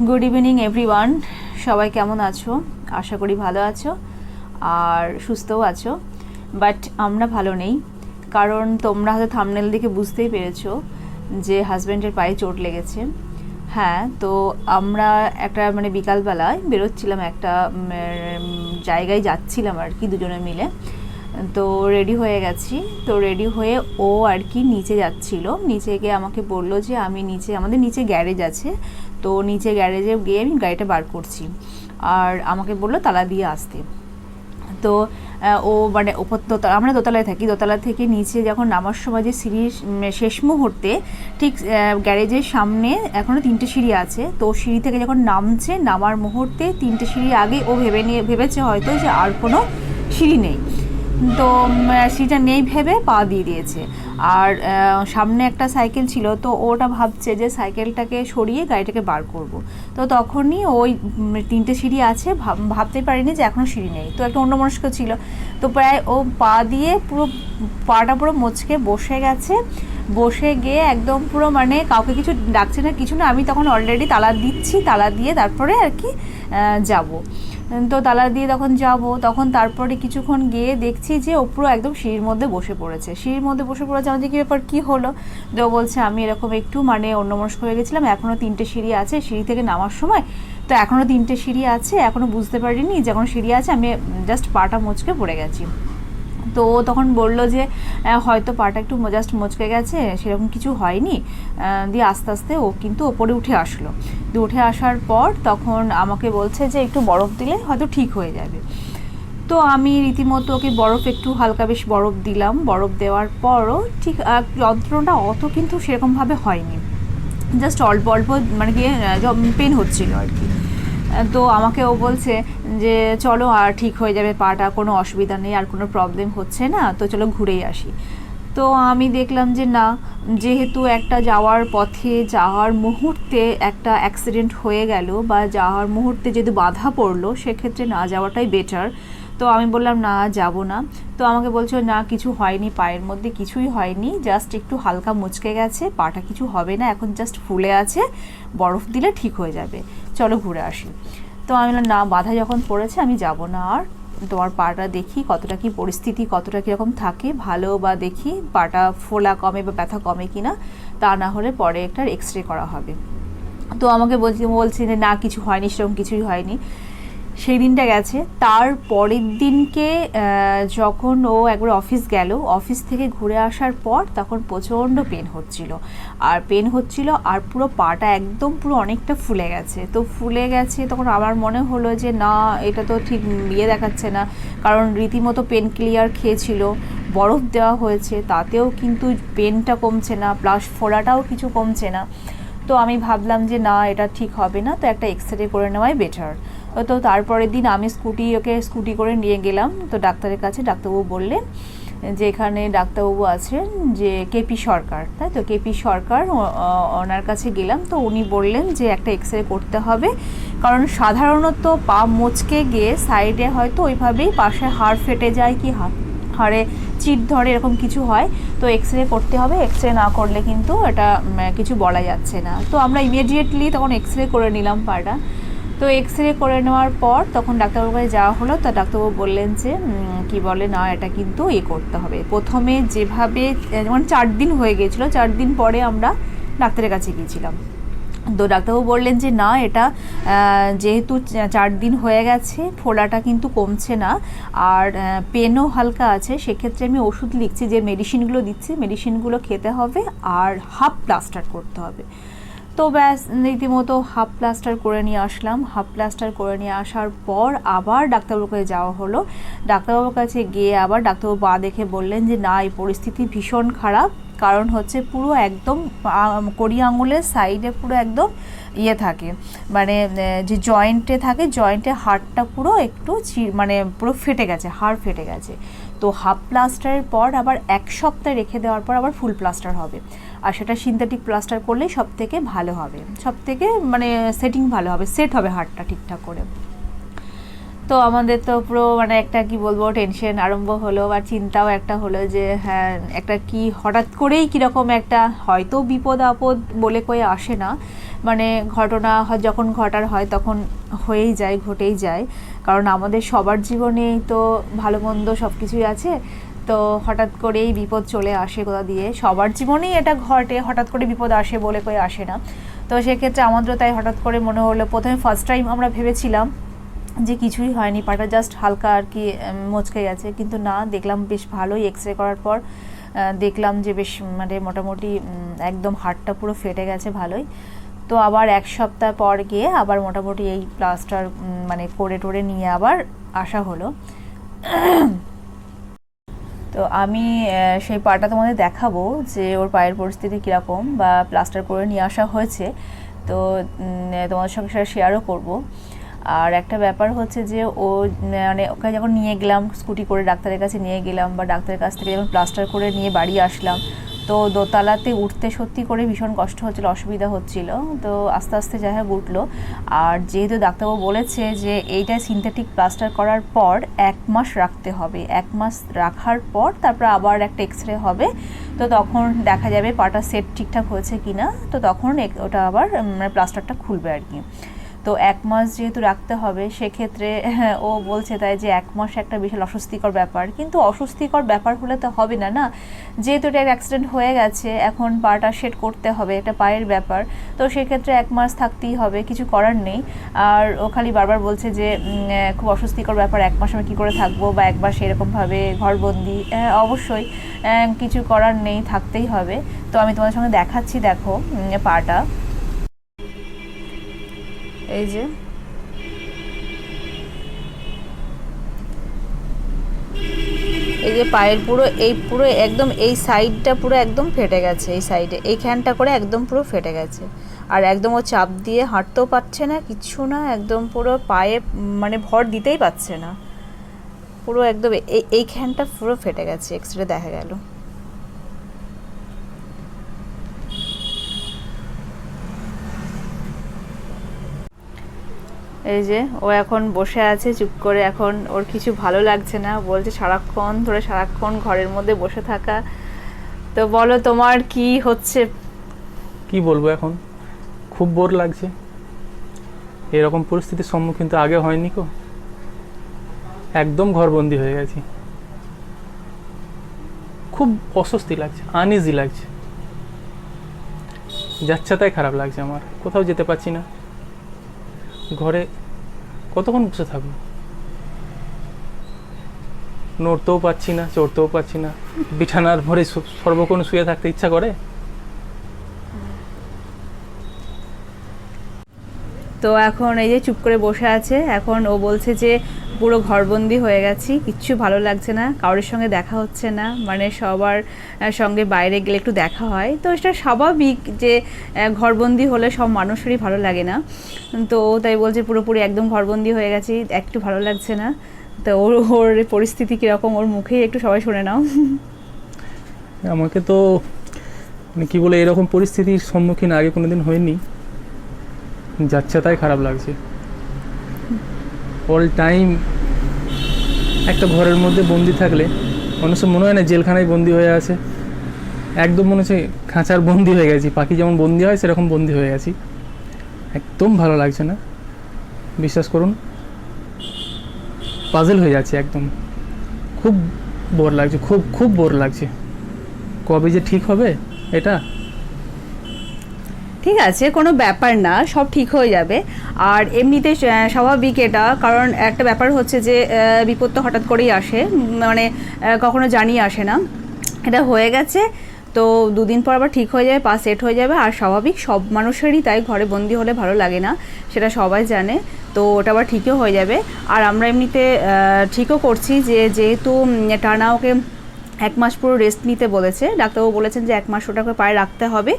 Good evening everyone, সবাই কেমন আছো? আশা করি ভালো আছো আর সুস্থও আছো। বাট আমরা ভালো নেই, কারণ তোমরা হয়তো থাম্বনেল দেখে বুঝতেই পেরেছো যে হাজব্যান্ডের পায়ে চোট লেগেছে। হ্যাঁ, তো আমরা একটা বিকালবেলায় বেরোচ্ছিলাম, একটা জায়গায় যাচ্ছিলাম আর কি, দুজনে মিলে। তো রেডি হয়ে গেছি, তো রেডি হয়ে ও আর কি নিচে যাচ্ছিল। নিচে গিয়ে আমাকে বললো যে আমি নিচে, আমাদের নিচে গ্যারেজ আছে, তো নিচে গ্যারেজে গিয়ে আমি গাড়িটা বার করছি, আর আমাকে বললো তালা দিয়ে আসতে। তো ও ওপর আমরা দোতলায় থাকি, দোতলা থেকে নিচে যখন নামার সময় যে সিঁড়ির শেষ মুহূর্তে ঠিক গ্যারেজের সামনে এখনও 3টে সিঁড়ি আছে, তো সিঁড়ি থেকে যখন নামছে, নামার মুহূর্তে 3টে সিঁড়ি আগে ও ভেবেছে হয়তো যে আর কোনো সিঁড়ি নেই, তো সিঁড়িটা নেই ভেবে পা দিয়ে দিয়েছে। আর সামনে একটা সাইকেল ছিল, তো ওটা ভাবছে যে সাইকেলটাকে সরিয়ে গাড়িটাকে বার করব। তো তখনই ওই 3টে সিঁড়ি আছে, ভাবতে পারিনি যে এখনও সিঁড়ি নেই, তো একটা অন্যমনস্ক ছিল। তো প্রায় ও পা দিয়ে পাটা পুরো মুচকে বসে গেছে। বসে গিয়ে একদম পুরো কাউকে কিছু ডাকছে না, কিছু না। আমি তখন অলরেডি তালা দিচ্ছি, তালা দিয়ে তারপরে আর কি যাব। তো তালা দিয়ে তখন যাব, তখন তারপরে কিছুক্ষণ গিয়ে দেখছি যে ও পুরো একদম সিঁড়ির মধ্যে বসে পড়েছে। আমাদের কী ব্যাপার, কী হলো? তো বলছে আমি এরকম একটু অন্যমনস্ক হয়ে গেছিলাম, এখনও 3টে সিঁড়ি আছে, সিঁড়ি থেকে নামার সময় তো এখনও 3টে সিঁড়ি আছে, এখনও বুঝতে পারিনি যে এখনও সিঁড়ি আছে, আমি জাস্ট পাটা মুচকে পড়ে গেছি। তো ও তখন বলল যে হয়তো পাটা একটু জাস্ট মুচকে গেছে, সেরকম কিছু হয়নি। দিয়ে আস্তে আস্তে ও কিন্তু ওপরে উঠে আসলো। দিয়ে উঠে আসার পর তখন আমাকে বলছে যে একটু বরফ দিলে হয়তো ঠিক হয়ে যাবে। তো আমি রীতিমতো ওকে একটু হালকা বেশ বরফ দিলাম। বরফ দেওয়ার পরও ঠিক যন্ত্রণাটা অত কিন্তু সেরকমভাবে হয়নি, জাস্ট অল্প অল্প পেন হচ্ছিল আর কি। তো আমাকে ও বলছে যে চলো আর ঠিক হয়ে যাবে পাটা, কোনো অসুবিধা নেই, আর কোনো প্রবলেম হচ্ছে না, তো চলো ঘুরেই আসি। তো আমি দেখলাম যে না, যেহেতু একটা যাওয়ার পথে যাওয়ার মুহূর্তে একটা অ্যাক্সিডেন্ট হয়ে গেল, বা যাওয়ার মুহূর্তে যদি বাধা পড়লো, সেক্ষেত্রে না যাওয়াটাই বেটার। তো আমি বললাম না, যাব না। তো আমাকে বলছো না কিছু হয়নি, পায়ের মধ্যে কিছুই হয়নি, জাস্ট একটু হালকা মুচকে গেছে, পাটা কিছু হবে না, এখন জাস্ট ফুলে আছে, বরফ দিলে ঠিক হয়ে যাবে, চলো ঘুরে আসি। তো আমি বললাম না, বাধা যখন পড়েছে আমি যাব না, আর তোমার পাটা দেখি কতটা কি পরিস্থিতি, কতটা কীরকম থাকে, ভালো বা দেখি পাটা ফোলা কমে বা ব্যথা কমে কিনা, তা না হলে পরে একটা এক্স রে করা হবে। তো আমাকে বলছি যে না কিছু হয়নি, সেরকম কিছুই হয়নি। সেই দিনটা গেছে। তার পরের দিনকে যখন ও একবার অফিস গেল, অফিস থেকে ঘুরে আসার পর তখন প্রচণ্ড পেন হচ্ছিল, আর পুরো পাটা একদম পুরো অনেকটা ফুলে গেছে। তো ফুলে গেছে, তখন আমার মনে হলো যে না, এটা তো ঠিক দেখাচ্ছে না, কারণ রীতিমতো পেন ক্লিয়ার খেয়েছিল, বরফ দেওয়া হয়েছে, তাতেও কিন্তু পেনটা কমছে না, প্লাস ফোলাটাও কিছু কমছে না। তো আমি ভাবলাম যে না, এটা ঠিক হবে না, তো একটা এক্স রে করে নেওয়াই বেটার। তো তারপরের দিন আমি স্কুটি করে নিয়ে গেলাম তো ডাক্তারের কাছে। ডাক্তারবাবু বললেন যে এখানে ডাক্তারবাবু আছেন যে কেপি সরকার, তাই তো, কেপি সরকার, ওনার কাছে গেলাম। তো উনি বললেন যে একটা এক্স রে করতে হবে, কারণ সাধারণত পা মুচকে গিয়ে সাইডে হয়তো ওইভাবেই পাশে হাড় ফেটে যায়, কি হাড়ে চিট ধরে, এরকম কিছু হয়। তো এক্স রে করতে হবে, এক্স রে না করলে কিন্তু এটা কিছু বলা যাচ্ছে না। তো আমরা ইমিডিয়েটলি তখন এক্স রে করে নিলাম পাটা। তো এক্স রে করে নেওয়ার পর তখন ডাক্তারবাবুর কাছে যাওয়া হলো। তো ডাক্তারবাবু বললেন যে কি বলে না, এটা কিন্তু করতে হবে। প্রথমে যেভাবে যেমন 4 দিন হয়ে গিয়েছিলো, 4 দিন পরে আমরা ডাক্তারের কাছে গিয়েছিলাম। তো ডাক্তারবাবু বললেন যে না, এটা যেহেতু 4 দিন হয়ে গেছে, ফোলাটা কিন্তু কমছে না, আর পেনও হালকা আছে, সেক্ষেত্রে আমি ওষুধ লিখছি, যে মেডিসিনগুলো দিচ্ছি, মেডিসিনগুলো খেতে হবে, আর হাফ প্লাস্টার করতে হবে। তো ব্যাস, রীতিমতো হাফ প্লাস্টার করে নিয়ে আসলাম। হাফ প্লাস্টার করে নিয়ে আসার পর আবার ডাক্তারবাবুর কাছে যাওয়া হলো। ডাক্তারবাবুর কাছে গিয়ে আবার ডাক্তারবাবু পা দেখে বললেন যে না, এই পরিস্থিতি ভীষণ খারাপ, কারণ হচ্ছে পুরো একদম কড়ি আঙুলের সাইডে পুরো একদম থাকে, যে জয়েন্টে থাকে, জয়েন্টে হাড়টা পুরো একটু পুরো ফেটে গেছে, হাড় ফেটে গেছে। তো হাফ প্লাস্টারের পর আবার 1 সপ্তাহ রেখে দেওয়ার পর আবার ফুল প্লাস্টার হবে, আর সেটা সিনথেটিক প্লাস্টার করলেই সব থেকে ভালো হবে, সব থেকে সেটিং ভালো হবে, সেট হবে হাড়টা ঠিকঠাক করে। তো আমাদের তো পুরো মানে একটা কি বলবো টেনশন আরম্ভ হলো, বা চিন্তাও একটা হলো যে হ্যাঁ একটা কি হঠাৎ করেই কীরকম একটা, হয়তো বিপদ আপদ বলে কয়ে আসে না, মানে ঘটনা যখন ঘটার হয় তখন হয়েই যায়, ঘটেই যায়, কারণ আমাদের সবার জীবনেই তো ভালো মন্দ সব কিছুই আছে। তো হঠাৎ করেই বিপদ চলে আসে কোথা দিয়ে, সবার জীবনেই এটা ঘটে, হঠাৎ করে বিপদ আসে বলে কয়ে আসে না। তো সেক্ষেত্রে আমাদেরও তাই হঠাৎ করে মনে হলো, প্রথমে ফার্স্ট টাইম আমরা ভেবেছিলাম যে কিছুই হয়নি, পাটা জাস্ট হালকা আর কি মচকে গেছে, কিন্তু না, দেখলাম বেশ ভালোই, এক্স রে করার পর দেখলাম যে বেশ মানে মোটামুটি একদম হাড়টা পুরো ফেটে গেছে ভালোই। তো আবার 1 সপ্তাহ পর গিয়ে আবার মোটামুটি এই প্লাস্টার মানে করে টোরে নিয়ে আবার আসা হলো। তো আমি সেই পাটা তোমাদের দেখাবো যে ওর পায়ের পরিস্থিতি কীরকম, বা প্লাস্টার করে নিয়ে আসা হয়েছে, তো তোমাদের সঙ্গে সেটা শেয়ারও করবো। আর একটা ব্যাপার হচ্ছে যে ও মানে ওকে যখন নিয়ে গেলাম স্কুটি করে ডাক্তারের কাছে নিয়ে গেলাম, বা ডাক্তারের কাছ থেকে যখন প্লাস্টার করে নিয়ে বাড়ি আসলাম, তো দোতলাতে উঠতে সত্যি করে ভীষণ কষ্ট হচ্ছিলো, অসুবিধা হচ্ছিল। তো আস্তে আস্তে যাই হোক উঠলো। আর যেহেতু ডাক্তারবাবু বলেছে যে এইটা সিনথেটিক প্লাস্টার করার পর 1 মাস রাখতে হবে, 1 মাস রাখার পর তারপর আবার একটা এক্স রে হবে, তো তখন দেখা যাবে পাটা সেট ঠিকঠাক হয়েছে কিনা, তো তখন ওটা আবার মানে প্লাস্টারটা খুলবে আর কি। তো 1 মাস যেহেতু রাখতে হবে, সেক্ষেত্রে ও বলছে তাই যে 1 মাস একটা বিশাল অস্বস্তিকর ব্যাপার, কিন্তু অস্বস্তিকর ব্যাপার হলে তো হবে না, না, যেহেতু এটা অ্যাক্সিডেন্ট হয়ে গেছে, এখন পাটা সেট করতে হবে, এটা পায়ের ব্যাপার, তো সেক্ষেত্রে 1 মাস থাকতেই হবে, কিছু করার নেই। আর ও খালি বারবার বলছে যে খুব অস্বস্তিকর ব্যাপার, 1 মাস আমি কী করে থাকবো, বা 1 মাস এরকমভাবে ঘরবন্দি, অবশ্যই কিছু করার নেই, থাকতেই হবে। তো আমি তোমাদের সঙ্গে দেখাচ্ছি, দেখো পাটা, এই যে পায়ের পুরো একদম এই সাইডটা পুরো একদম ফেটে গেছে, এই সাইডে এইখানটা করে একদম পুরো ফেটে গেছে, আর একদম ও চাপ দিয়ে হাঁটতেও পারছে না, কিচ্ছু না, একদম পুরো পায়ে মানে ভর দিতেই পারছে না, পুরো একদম এইখানটা পুরো ফেটে গেছে, এক্সরে দেখা গেল। এই যে ও এখন বসে আছে চুপ করে, এখন ওর কিছু ভালো লাগছে না, বলছে সারাক্ষণ ঘরের মধ্যে বসে থাকা। তো বলো তোমার কি হচ্ছে? কি বলবো, এখন খুব বোর লাগছে, এরকম পরিস্থিতির সম্মুখীন তো আগে হয়নি কো, একদম ঘরবন্দি হয়ে গেছি, খুব অস্বস্তি লাগছে, আনইজি লাগছে, যাচ্ছে তাই খারাপ লাগছে, আমার কোথাও যেতে পারছি না, ঘরে কতক্ষণ বসে থাকবো, নড়তেও পারছি না, চড়তেও পারছি না, বিছানার ভরে সর্বক্ষণ শুয়ে থাকতে ইচ্ছা করে। তো এখন এই যে চুপ করে বসে আছে, এখন ও বলছে যে পুরো ঘরবন্দি হয়ে গেছি, কিচ্ছু ভালো লাগছে না, কারোর সঙ্গে দেখা হচ্ছে না, মানে সবার সঙ্গে বাইরে গেলে একটু দেখা হয়, তো এটা স্বাভাবিক যে ঘরবন্দি হলে সব মানুষেরই ভালো লাগে না, তো তাই বলছে পুরোপুরি একদম ঘরবন্দি হয়ে গেছি, একটু ভালো লাগছে না। তো ওর পরিস্থিতি কীরকম, ওর মুখেই একটু সবাই শুনে নাও। আমাকে তো মানে কী বলে, এরকম পরিস্থিতির সম্মুখীন আগে কোনোদিন হয়নি, যাচ্ছে তাই খারাপ লাগছে, অল টাইম একটা ঘরের মধ্যে বন্দি থাকলে মানুষ মনে হয় না জেলখানায় বন্দি হয়ে আছে, একদম মনে হচ্ছে খাঁচার বন্দি হয়ে গেছি, পাখি যেমন বন্দি হয় সেরকম বন্দি হয়ে গেছি, একদম ভালো লাগছে না, বিশ্বাস করুন, পাজল হয়ে যাচ্ছে একদম, খুব বোর লাগছে, খুব খুব বোর লাগছে, কবে যে ঠিক হবে এটা। ঠিক আছে, কোনো ব্যাপার না, সব ঠিক হয়ে যাবে। আর এমনিতে স্বাভাবিক এটা, কারণ একটা ব্যাপার হচ্ছে যে বিপদ তো হঠাৎ করেই আসে, মানে কখনো জানিয়ে আসে না, এটা হয়ে গেছে, তো 2 দিন পর আবার ঠিক হয়ে যাবে, পা সেট হয়ে যাবে, আর স্বাভাবিক সব মানুষেরই তাই, ঘরে বন্দি হলে ভালো লাগে না, সেটা সবাই জানে, তো ওটা আবার ঠিকও হয়ে যাবে। আর আমরা এমনিতে ঠিকও করছি যে যেহেতু টানা ওকে 1 মাস পুরো রেস্ট নিতে বলেছে, ডাক্তারবাবু বলেছেন যে 1 মাস ওটাকে পায়ে রাখতে হবে,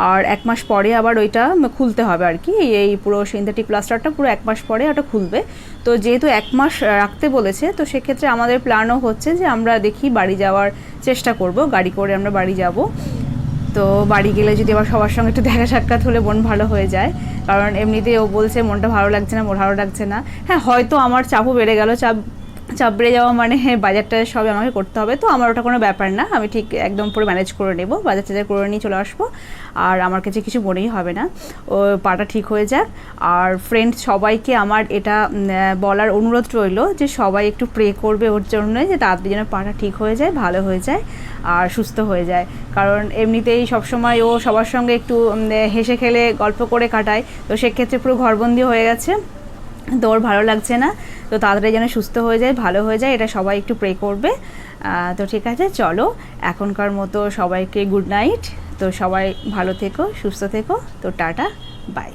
আর 1 মাস পরে আবার ওইটা খুলতে হবে আর কি, এই পুরো সিনথেটিক প্লাস্টারটা পুরো 1 মাস পরে ওটা খুলবে। তো যেহেতু 1 মাস রাখতে বলেছে, তো সেক্ষেত্রে আমাদের প্ল্যানও হচ্ছে যে আমরা দেখি বাড়ি যাওয়ার চেষ্টা করব, গাড়ি করে আমরা বাড়ি যাব। তো বাড়ি গেলে যদি আবার সবার সঙ্গে একটু দেখা সাক্ষাৎ হলে মন ভালো হয়ে যায়, কারণ এমনিতেই ও বলছে মনটা ভালো লাগছে না, ভালো লাগছে না। হ্যাঁ, হয়তো আমার চাপও বেড়ে গেল, চাপ বেড়ে যাওয়া মানে বাজারটা সবই আমাকে করতে হবে, তো আমার ওটা কোনো ব্যাপার না, আমি ঠিক একদম পুরো ম্যানেজ করে নেব, বাজার টাজার করে নিয়ে চলে আসবো, আর আমার কাছে কিছু মনেই হবে না। ও পাটা ঠিক হয়ে যাক। আর ফ্রেন্ডস সবাইকে আমার এটা বলার অনুরোধ রইল যে সবাই একটু প্রে করবে ওর জন্য, যে তাড়াতাড়ি যেন পাটা ঠিক হয়ে যায়, ভালো হয়ে যায় আর সুস্থ হয়ে যায়। কারণ এমনিতেই সবসময় ও সবার সঙ্গে একটু হেসে খেলে গল্প করে কাটায়, তো সেক্ষেত্রে পুরো ঘরবন্দি হয়ে গেছে, তো ওর ভালো লাগছে না, তো তাড়াতাড়ি যেন সুস্থ হয়ে যায়, ভালো হয়ে যায়, এটা সবাই একটু প্রে করবে। তো ঠিক আছে, চলো এখনকার মতো সবাইকে গুড নাইট। তো সবাই ভালো থেকো, সুস্থ থেকো, তো টাটা, বাই।